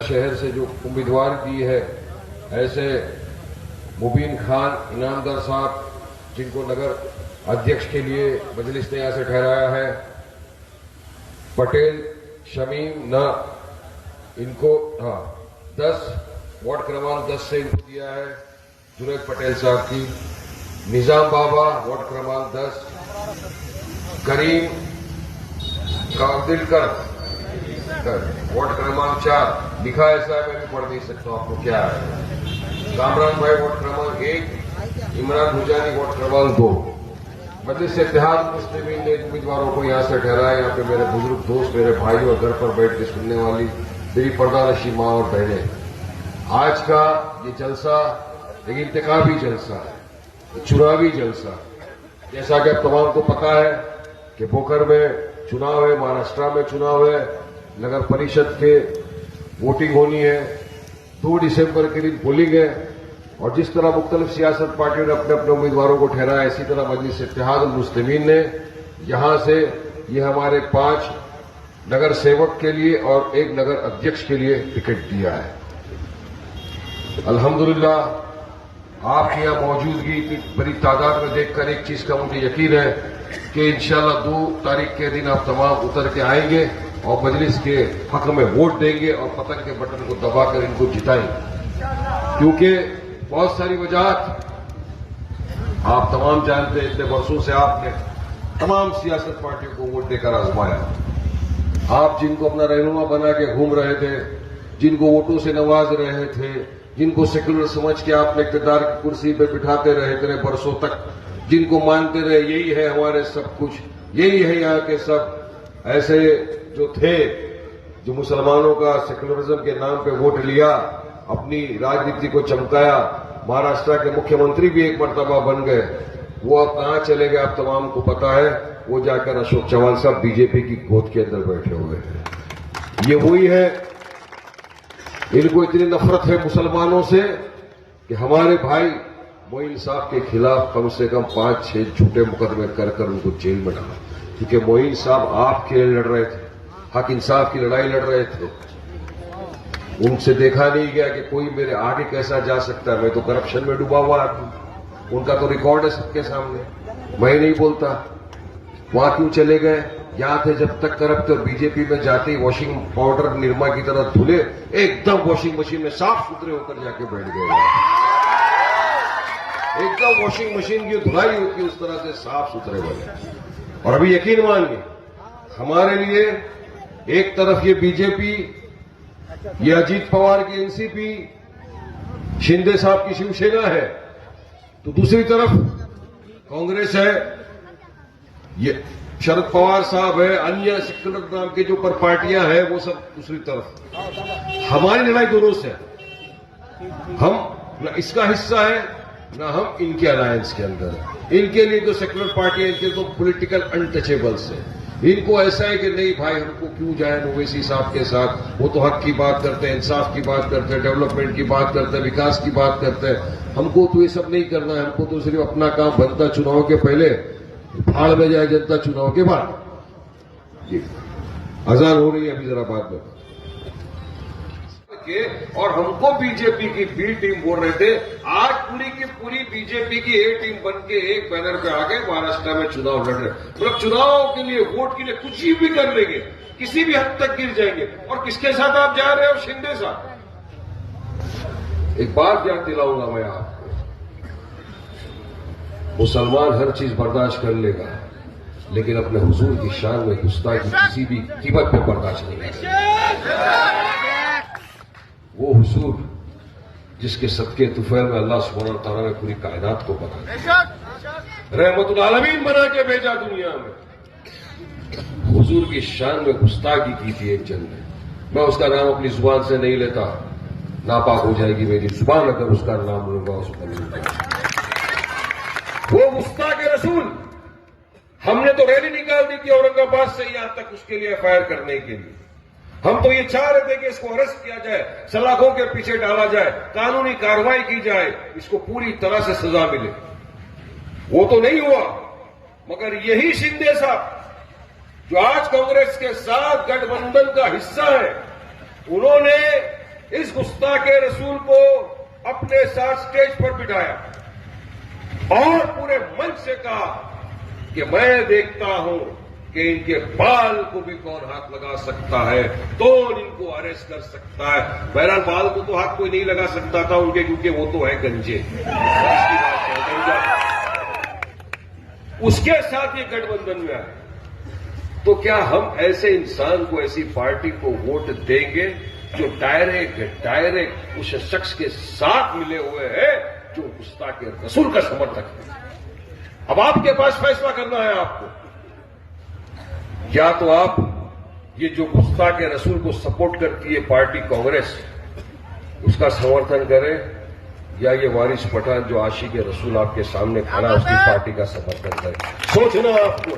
शहर से जो उम्मीदवार की है ऐसे मुबीन खान इनामदार साहब, जिनको नगर अध्यक्ष के लिए मजलिस ने यहां से ठहराया है, पटेल शमीम न इनको 10 वार्ड क्रमांक 10 से इनको दिया है जुनैद पटेल साहब की, निजाम बाबा वार्ड क्रमांक 10, करीम कादिलकर वार्ड क्रमांक 4 लिखा है साहब, मैं भी पढ़ नहीं सकता हूं आपको क्या है, कामरान भाई वार्ड क्रमांक 1, इमरान हुजानी वार्ड क्रमांक 2। मजलिस इत्तेहाद मुस्लिमीन ने उम्मीदवारों को यहां से ठहराया। यहाँ पे मेरे बुजुर्ग दोस्त, मेरे भाई और घर पर बैठ के सुनने वाली मेरी पर्दानशी माँ और बहनें, आज का ये जलसा एक इंतखाबी जलसा है, चुनावी जलसा। जैसा कि आप तमाम को पता है कि बोकर में चुनाव है, महाराष्ट्र में चुनाव है, नगर परिषद के वोटिंग होनी है, 2 दिसंबर के दिन पोलिंग है। और जिस तरह मुख्तलिफ सियासत पार्टियों ने अपने अपने उम्मीदवारों को ठहराया, इसी तरह मजलिस इत्तेहाद मुस्लिमीन ने यहां से ये हमारे 5 नगर सेवक के लिए और 1 नगर अध्यक्ष के लिए टिकट दिया है। अल्हम्दुलिल्लाह आपकी यहाँ मौजूदगी इतनी बड़ी तादाद में देखकर एक चीज का मुझे यकीन है कि इंशाल्लाह 2 तारीख के दिन आप तमाम उतर के आएंगे और मजलिस के हक में वोट देंगे और पतंग के बटन को दबाकर इनको जिताएंगे। क्योंकि बहुत सारी वजहात आप तमाम जानते हैं, इतने वर्षों से आपने तमाम सियासत पार्टियों को वोट देकर आजमाया। आप जिनको अपना रहनुमा बना के घूम रहे थे, जिनको वोटों से नवाज रहे थे, जिनको सेक्युलर समझ के आपने इक़्तिदार की कुर्सी पे बिठाते रहे इतने वर्षों तक, जिनको मानते रहे यही है हमारे सब कुछ, यही है यहाँ के सब, ऐसे जो थे, जो मुसलमानों का सेक्युलरिज्म के नाम पे वोट लिया, अपनी राजनीति को चमकाया, महाराष्ट्र के मुख्यमंत्री भी एक मर्तबा बन गए, वो अब कहां चले गए आप तमाम को पता है। वो जाकर अशोक चौहान साहब बीजेपी की गोद के अंदर बैठे हुए हैं। ये वही है, इनको इतनी नफरत है मुसलमानों से कि हमारे भाई मोइन साहब के खिलाफ कम से कम 5-6 झूठे मुकदमे कर उनको जेल में डाला, क्योंकि मोइन साहब आपके लिए लड़ रहे थे, हक इंसाफ की लड़ाई लड़ रहे थे। उनसे देखा नहीं गया कि कोई मेरे आगे कैसा जा सकता है, मैं तो करप्शन में डूबा हुआ आदमी, उनका तो रिकॉर्ड है सबके सामने, मैं नहीं बोलता। वहां क्यों चले गए? यहां थे जब तक करप्ट, और बीजेपी में जाते ही वॉशिंग पाउडर निरमा की तरह धुले, एकदम वॉशिंग मशीन में साफ सुथरे होकर जाके बैठ गए। एकदम वॉशिंग मशीन की धुलाई होती है उस तरह से साफ सुथरे बने। और अभी यकीन मानिए, हमारे लिए एक तरफ ये बीजेपी, ये अजीत पवार की एनसीपी, शिंदे साहब की शिवसेना है, तो दूसरी तरफ कांग्रेस है, ये शरद पवार साहब है, अन्य सेक्युलर नाम के जो पर पार्टियां हैं वो सब दूसरी तरफ। हमारी लड़ाई दोनों से है, हम न इसका हिस्सा है न हम इनके अलायंस के अंदर है। इनके लिए जो सेक्युलर पार्टी है, इनके तो पॉलिटिकल अनटचेबल्स है। इनको ऐसा है कि नहीं भाई, हमको क्यों जाए ओवैसी साहब के साथ, वो तो हक की बात करते हैं, इंसाफ की बात करते हैं, डेवलपमेंट की बात करते हैं, विकास की बात करते हैं। हमको तो ये सब नहीं करना है, हमको तो सिर्फ अपना काम बनता चुनाव के पहले, भाड़ में जाए जनता चुनाव के बाद। अजान हो रही है अभी, जरा बात बता के, और हमको बीजेपी की बी टीम बोल रहे थे। आज पूरी की पूरी बीजेपी की ए टीम बन के एक बैनर पे आ गए, महाराष्ट्र में चुनाव लड़ रहे, मतलब चुनाव के लिए, वोट के लिए कुछ भी कर लेंगे, किसी भी हद तक गिर जाएंगे। और किसके साथ आप जा रहे हो? शिंदे साहब। एक बात याद दिलाऊंगा मैं आपको, मुसलमान हर चीज बर्दाश्त कर लेगा, लेकिन अपने हुजूर की शान में गुस्ताखी किसी भी कीमत पे बर्दाश्त नहीं करेगा। वो हुजूर जिसके सदके तुफैल में अल्लाह सुब्हानहू तआला ने पूरी कायनात को बनाया, रहमतुल आलमीन बना के भेजा दुनिया में, हुजूर की शान में गुस्ताखी की थी एक जन ने। मैं उसका नाम अपनी जुबान से नहीं लेता, नापाक हो जाएगी मेरी जुबान अगर उसका नाम लूंगा। वो गुस्ताख रसूल, हमने तो रैली निकाल दी थी औरंगाबाद से यहां तक उसके लिए एफआईआर करने के लिए। हम तो ये चाह रहे थे कि इसको अरेस्ट किया जाए, सलाखों के पीछे डाला जाए, कानूनी कार्रवाई की जाए, इसको पूरी तरह से सजा मिले। वो तो नहीं हुआ, मगर यही शिंदे साहब जो आज कांग्रेस के साथ गठबंधन का हिस्सा है, उन्होंने इस गुस्ताखे रसूल को अपने साथ स्टेज पर बिठाया और पूरे मंच से कहा कि मैं देखता हूं कि इनके बाल को भी कौन हाथ लगा सकता है, कौन इनको अरेस्ट कर सकता है। बहरहाल बाल को तो हाथ कोई नहीं लगा सकता था उनके, क्योंकि वो तो है गंजे, इसकी बात है गंजा। उसके साथ ये गठबंधन में आए, तो क्या हम ऐसे इंसान को, ऐसी पार्टी को वोट देंगे जो डायरेक्ट उस शख्स के साथ मिले हुए हैं जो गुस्ताखे रसूल का समर्थक है? अब आपके पास फैसला करना है आपको, या तो आप ये जो गुस्ताखे रसूल को सपोर्ट करती है पार्टी कांग्रेस, उसका समर्थन करें, या ये वारिस पठान जो आशिक रसूल आपके सामने खड़ा है उसकी पार्टी का समर्थन करें। सोचना आपको,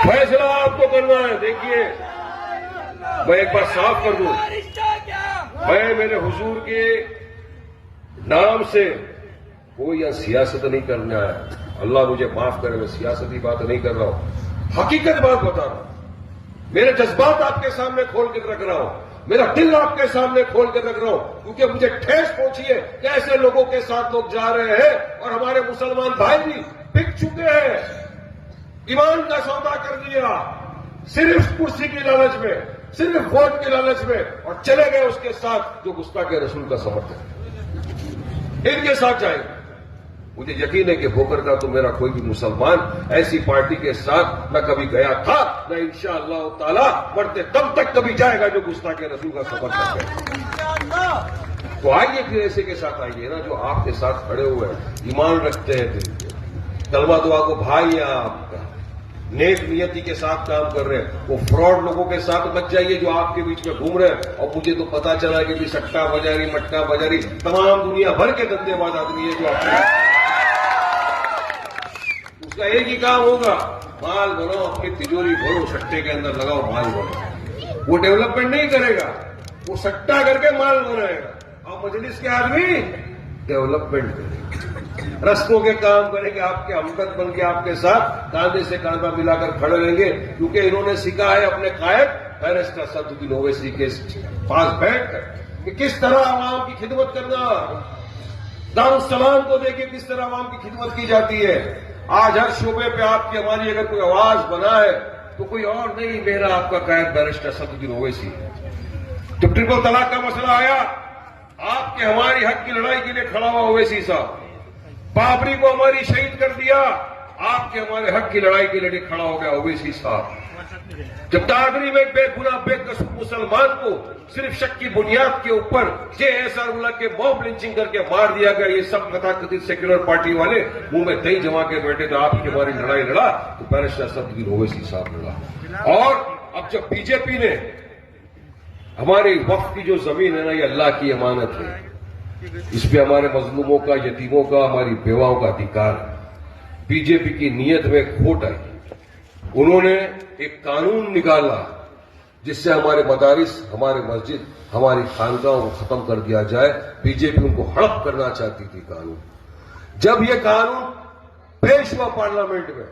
फैसला आपको करना है। देखिए, मैं एक बार साफ कर दूं, मैं मेरे हुजूर के नाम से कोई या सियासत नहीं करने आया, अल्लाह मुझे माफ करे, मैं सियासती बात नहीं कर रहा हूं, हकीकत बात बता रहा हूं। मेरे जज्बात आपके सामने खोल कर रख रहा हूं, मेरा दिल आपके सामने खोल कर रख रहा हूं, क्योंकि मुझे ठेस पहुंची है कि ऐसे लोगों के साथ लोग जा रहे हैं और हमारे मुसलमान भाई भी बिक चुके हैं, ईमान का सौदा कर दिया सिर्फ कुर्सी की लालच में, सिर्फ वोट की लालच में, और चले गए उसके साथ जो गुस्ताखे रसूल का समर्थक, इनके साथ जाएंगे। मुझे यकीन है कि होकर का तो मेरा कोई भी मुसलमान ऐसी पार्टी के साथ न कभी गया था, न इंशाअल्लाह ताला बढ़ते दम तक कभी जाएगा जो गुस्ताखे रसूल का समर्थक है। तो आइए फिर ऐसे के साथ आइए ना जो आपके साथ खड़े हुए हैं, ईमान रखते हैं, दिल के कलमा दुआ को भाई है आपका, नेक नियति के साथ काम कर रहे हैं। वो फ्रॉड लोगों के साथ मत जाइए जो आपके बीच में घूम रहे हैं, और मुझे तो पता चला कि भी सट्टा बाजारी, मटका बाजारी, तमाम दुनिया भर के धंधेबाज आदमी है जो आपके, उसका एक ही काम होगा, माल बनाओ, अपनी तिजोरी भरो, सट्टे के अंदर लगाओ, माल बनाओ। वो डेवलपमेंट नहीं करेगा, वो सट्टा करके माल बनाएगा, और मजलिस के आदमी डेवलपमेंट करेंगे, रस्तों के काम करेंगे, आपके हमदर्द बन के आपके साथ कांधे से कांधा मिलाकर खड़े रहेंगे, क्योंकि इन्होंने सीखा है अपने कायद बैरिस्टर सदरुद्दीन ओवैसी के पास बैठकर कि किस तरह आवाम की खिदमत करना, दारुस्सलाम को देखिए किस तरह आवाम की खिदमत की जाती है। आज हर शोबे पे आपकी हमारी अगर कोई आवाज बना है तो कोई और नहीं, मेरा आपका कायद बैरिस्टर सदरुद्दीन ओवैसी। जब ट्रिपल तलाक का मसला आया, आपके हमारी हक की लड़ाई के लिए खड़ा हुआ ओवैसी साहब, बाबरी को हमारी शहीद कर दिया, आपके हमारे हक की लड़ाई के लिए खड़ा हो गया ओवैसी साहब। जब दादरी में बेगुनाह बेकसूर मुसलमान को सिर्फ शक की बुनियाद के ऊपर JSR के मॉब लिंचिंग करके मार दिया गया, ये सब तथाकथित सेक्युलर पार्टी वाले मुंह में दही जमा के बैठे थे, आपकी हमारी लड़ाई लड़ा तो बैरिस्टर सदरुद्दीन ओवैसी साहब लड़ा। और अब जब बीजेपी ने हमारी वक्फ की जो जमीन है ना, ये अल्लाह की अमानत है, इस पे हमारे मजलूमों का, यतीमों का, हमारी बेवाओं का अधिकार है। बीजेपी की नीयत में खोट आई, उन्होंने एक कानून निकाला जिससे हमारे मदारिस, हमारे मस्जिद, हमारी खानकाहों को खत्म कर दिया जाए। बीजेपी उनको हड़प करना चाहती थी कानून। जब ये कानून पेश हुआ पार्लियामेंट में,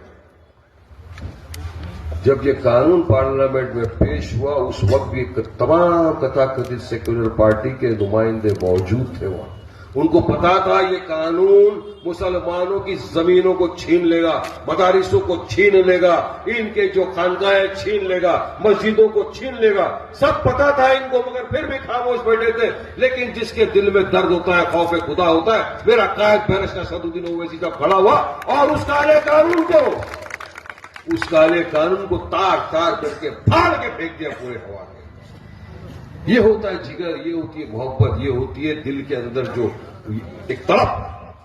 जब ये कानून पार्लियामेंट में पेश हुआ, उस वक्त भी तमाम तथाकथित सेक्युलर पार्टी के नुमाइंदे मौजूद थे वहां। उनको पता था ये कानून मुसलमानों की जमीनों को छीन लेगा, मदारिसों को छीन लेगा, इनके जो खानकाहें छीन लेगा, मस्जिदों को छीन लेगा, सब पता था इनको, मगर फिर भी खामोश बैठे थे। लेकिन जिसके दिल में दर्द होता है, खौफ खुदा होता है, मेरा कायद बैरिस्टर सदरुद्दीन ओवैसी का खड़ा हुआ और उस काले कानून को तार तार करके फाड़ के फेंक दिया पूरे हवा में। ये होता है जिगर, ये होती है मोहब्बत, ये होती है दिल के अंदर जो एक तड़प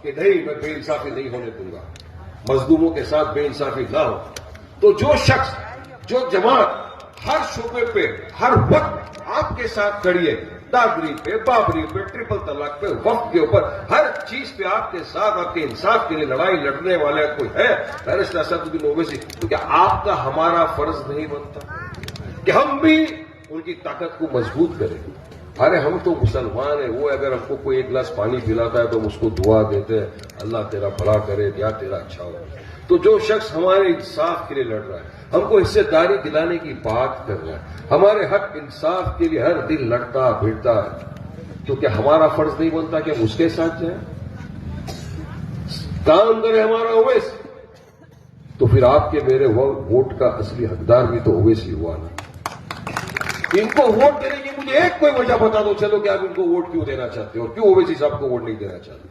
कि नहीं, मैं बेइंसाफी नहीं होने दूंगा, मजलूमों के साथ बेइंसाफी ना हो। तो जो शख्स, जो जमात हर शोबे पे हर वक्त आपके साथ खड़ी है, दादरी पे, बाबरी पे, ट्रिपल तलाक पे, वक्त के ऊपर, हर चीज पे आपके साथ, आपके इंसाफ के लिए लड़ाई लड़ने वाला कोई है बैरिस्टर सदरुद्दीन ओवैसी, तो क्या आपका हमारा फर्ज नहीं बनता कि हम भी उनकी ताकत को मजबूत करें? अरे हम तो मुसलमान है, वो अगर हमको कोई एक गिलास पानी पिलाता है तो हम उसको दुआ देते हैं, अल्लाह तेरा भला करे या तेरा अच्छा हो। तो जो शख्स हमारे इंसाफ के लिए लड़ रहा है, हमको हिस्सेदारी दिलाने की बात कर रहा है, हमारे हक इंसाफ के लिए हर दिन लड़ता भिड़ता है, तो क्या हमारा फर्ज नहीं बनता कि हम उसके साथ जाए, काम करे हमारा ओवैसी? तो फिर आपके मेरे वोट का असली हकदार भी तो ओवैसी हुआ ना। इनको वोट देने की मुझे एक कोई वजह बता दो, चलो कि आप इनको वोट क्यों देना चाहते हो, क्यों ओवैसी साहब को वोट नहीं देना चाहते?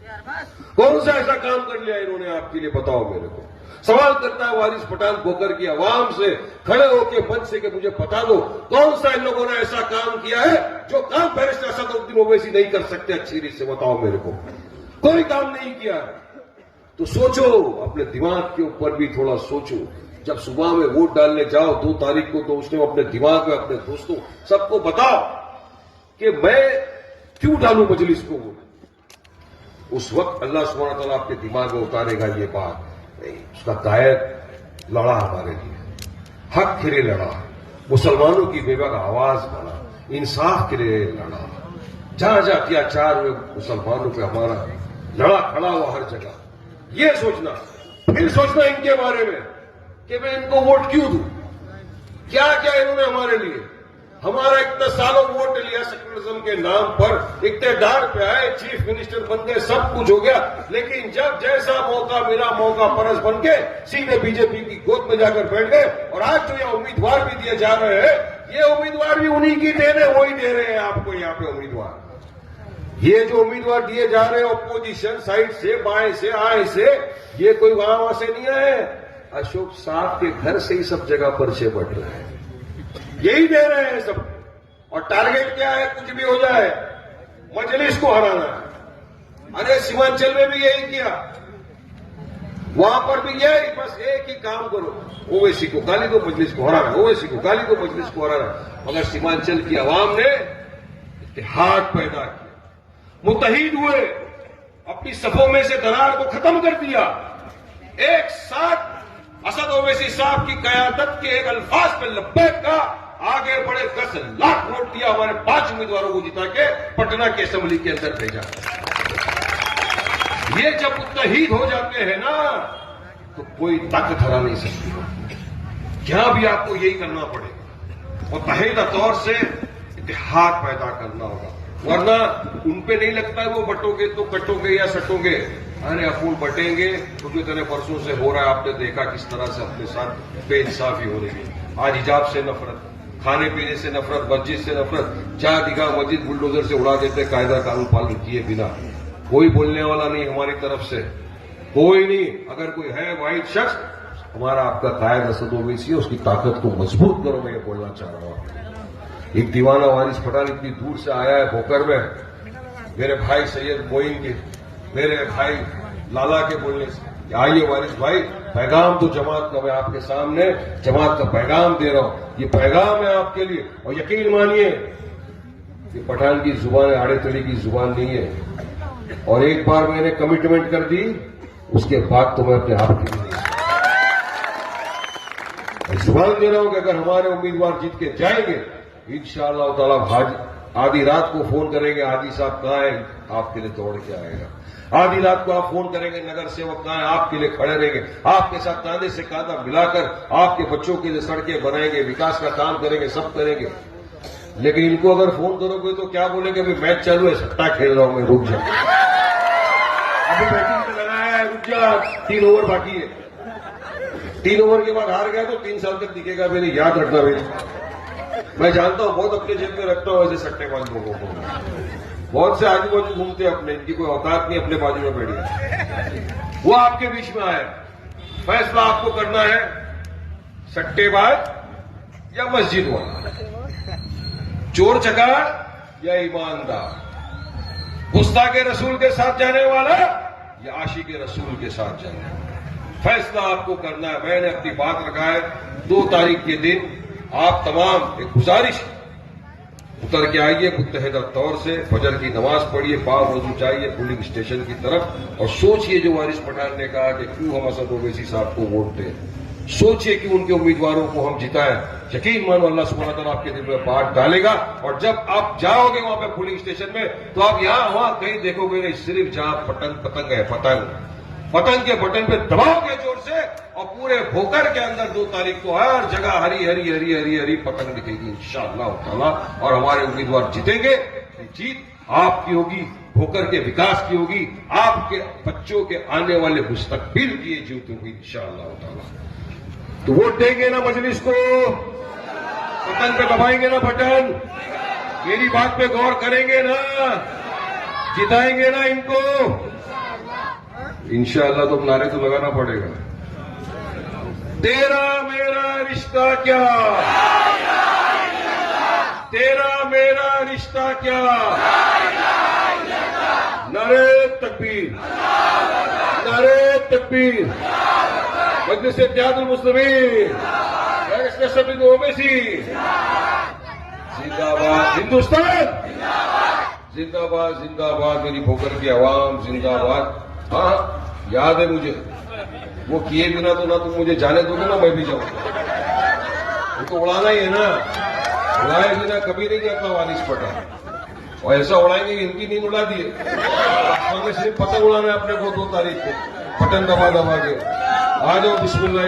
कौन सा ऐसा काम कर लिया इन्होंने आपके लिए, बताओ मेरे को। सवाल करता है वारिस पठान खोकर की आवाम से, खड़े होकर मंच से, कि मुझे बता दो कौन सा इन लोगों ने ऐसा काम किया है जो काम बैरिस्टर असदुद्दीन ओवैसी नहीं कर सकते अच्छी रीत से, बताओ मेरे को। कोई काम नहीं किया है। तो सोचो, अपने दिमाग के ऊपर भी थोड़ा सोचो। जब सुबह में वोट डालने जाओ 2 तारीख को, तो उसने अपने दिमाग में अपने दोस्तों सबको बताओ कि मैं क्यों डालूं मजलिस को वोट। उस वक्त अल्लाह सुब्हानहू व तआला आपके दिमाग में उतारेगा ये बात, नहीं, उसका कायद लड़ा हमारे लिए, हक के लिए लड़ा, मुसलमानों की बेबक आवाज बना, इंसाफ के लिए लड़ा, जहां जहां अत्याचार हुए मुसलमानों पे हमारा लड़ा खड़ा हुआ हर जगह। ये सोचना, फिर सोचना इनके बारे में कि मैं इनको वोट क्यों दूं, क्या क्या इन्होंने हमारे लिए, हमारा इतना सालों वोट लिया सेक्युलरिज्म के नाम पर, इक्तेदार पे आए, चीफ मिनिस्टर बन गए, सब कुछ हो गया, लेकिन जब जैसा मौका मिला मौका परस बन के सीधे बीजेपी की गोद में जाकर बैठ गए। और आज जो ये उम्मीदवार भी दिए जा रहे हैं, ये उम्मीदवार भी उन्हीं की दे रहे, वही दे रहे हैं आपको यहाँ पे उम्मीदवार। ये जो उम्मीदवार दिए जा रहे हैं अपोजिशन साइड से, बाएं से, आए से, ये कोई वहां से नहीं आए, अशोक साहब के घर से ही सब जगह पर्चे बढ़ रहे हैं, यही दे रहे हैं सब। और टारगेट क्या है, कुछ भी हो जाए, मजलिस को हराना है। अरे सीमांचल में भी यही किया, वहां पर भी यही, बस एक ही काम करो, ओवैसी को गाली दो, मजलिस को हराना, ओवैसी को गाली दो, मजलिस को हराना। मगर सीमांचल की आवाम ने इत्तेहाद पैदा किया, मुत्तहिद हुए, अपनी सफों में से दरार को खत्म कर दिया, एक साथ असद ओवैसी साहब की कयादत के एक अल्फाज पे लब्बैक का आगे बढ़े, 10 लाख वोट दिया, हमारे 5 उम्मीदवारों को जिता के पटना की असेंबली के अंदर भेजा। ये जब मुत्तहिद हो जाते हैं ना, तो कोई ताकत हरा नहीं सकती, क्या भी आपको यही करना पड़ेगा, मुत्तहिदा तौर से इत्तेहाद पैदा करना होगा, वरना उनपे नहीं लगता है वो बटोगे तो कटोगे या सटोगे। अरे अपूर्ण बटेंगे तो जो तरह परसों से हो रहा है, आपने देखा किस तरह से अपने साथ बेइंसाफी हो रही है। आज हिजाब से नफरत, खाने पीने से नफरत, मस्जिद से नफरत, 4 दिखा मस्जिद बुलडोजर से उड़ा देते कायदा कानून पालन किए बिना। कोई बोलने वाला नहीं हमारी तरफ से, कोई नहीं। अगर कोई है वाहिद शख्स, हमारा आपका कायद असद ओवैसी है, उसकी ताकत को मजबूत करो, मैं ये बोलना चाह रहा हूं। एक दीवाना वारिस पठान इतनी दूर से आया है भोकर में, मेरे भाई सैयद मोइन के, मेरे भाई लाला के बोलने से, आइए वारिस भाई, पैगाम तो जमात का, मैं आपके सामने जमात का पैगाम दे रहा हूं, ये पैगाम है आपके लिए। और यकीन मानिए कि पठान की जुबान आड़े तड़े की जुबान नहीं है, और एक बार मैंने कमिटमेंट कर दी, उसके बाद तो मैं अपने आप की जुबान दे रहा हूं कि अगर हमारे उम्मीदवार जीत के जाएंगे, इंशाअल्लाह ताला आधी रात को फोन करेंगे, आदि साहब कहाँ है, आपके लिए दौड़ के आएगा। आधी रात को आप फोन करेंगे, नगर सेवक कहाँ है, आपके लिए खड़े रहेंगे, आपके साथ कांधे से कांधा मिलाकर आपके बच्चों के लिए सड़कें बनाएंगे, विकास का काम करेंगे, सब करेंगे। लेकिन इनको अगर फोन करोगे तो क्या बोलेंगे, अभी मैच चालू है, सट्टा खेल रहा हूं मैं, रुक जा, अभी बैटिंग में लगाया है, रुक जा, 3 ओवर बाकी है, 3 ओवर के बाद हार गया तो 3 साल तक दिखेगा, मेरे याद रखना मेरे। मैं जानता हूं, बहुत अपने जेब में रखता हूं ऐसे सट्टेबाज लोगों को, बहुत से आजू बाजू घूमते अपने, इनकी कोई औकात नहीं अपने बाजू में बैठी, वो आपके बीच में आए। फैसला आपको करना है, सट्टेबाज या मस्जिद वाला, चोर चकार या ईमानदार, गुस्ताखे रसूल के साथ जाने वाला या आशिक रसूल के साथ जाने वाला, फैसला आपको करना है। मैंने अपनी बात रखा है, 2 तारीख के दिन आप तमाम, एक गुजारिश, उतर के आइए मुत्तहिदा तौर से, फजर की नमाज पढ़िए, पाव वजू चाहिए पोलिंग स्टेशन की तरफ, और सोचिए जो वारिस पठान ने कहा कि क्यों हम असद ओवैसी साहब को वोट दें, सोचिए कि उनके उम्मीदवारों को हम जिताएं। यकीन मानो अल्लाह सुब्हानहू व तआला आपके दिल में बात डालेगा, और जब आप जाओगे वहां पे पोलिंग स्टेशन में, तो आप यहां वहां कहीं देखोगे नहीं, सिर्फ जहां पतंग है, पतंग, पतंग के बटन पे दबाओगे जोर से और पूरे भोकर के अंदर 2 तारीख को हर जगह हरी हरी हरी हरी हरी पतंग दिखेगी इंशाअल्लाह ताला और हमारे उम्मीदवार जीतेंगे। जीत आपकी होगी, भोकर के विकास की होगी, आपके बच्चों के आने वाले मुस्तकबिल की जीत होगी इंशाअल्लाह ताला। तो वोट देंगे ना मजलिस को, पतंग पे दबाएंगे ना बटन, मेरी बात पे गौर करेंगे ना, जिताएंगे ना इनको इंशाअल्लाह। तो नारे तो लगाना पड़ेगा। तेरा मेरा रिश्ता क्या, तेरा मेरा रिश्ता क्या, नारे तकबीर, नारे तकबीर, मजलिस इत्तेहादुल मुस्लिमीन, ओवैसी जिंदाबाद, हिंदुस्तान जिंदाबाद, जिंदाबाद, मेरी भोकर की आवाम जिंदाबाद। हाँ याद है मुझे, वो किए बिना तो ना तुम मुझे जाने दोगे ना मैं भी जाऊंगा। वो तो उड़ाना ही है ना, उड़ाए बिना कभी नहीं अपना वारिस पटा, और ऐसा उड़ाएंगे कि इनकी नींद उड़ा दिए। आसमान में सिर्फ पतंग उड़ाना है अपने को 2 तारीख को, पतंग दबा दबा के। आ जाओ बिस्मिल्लाह।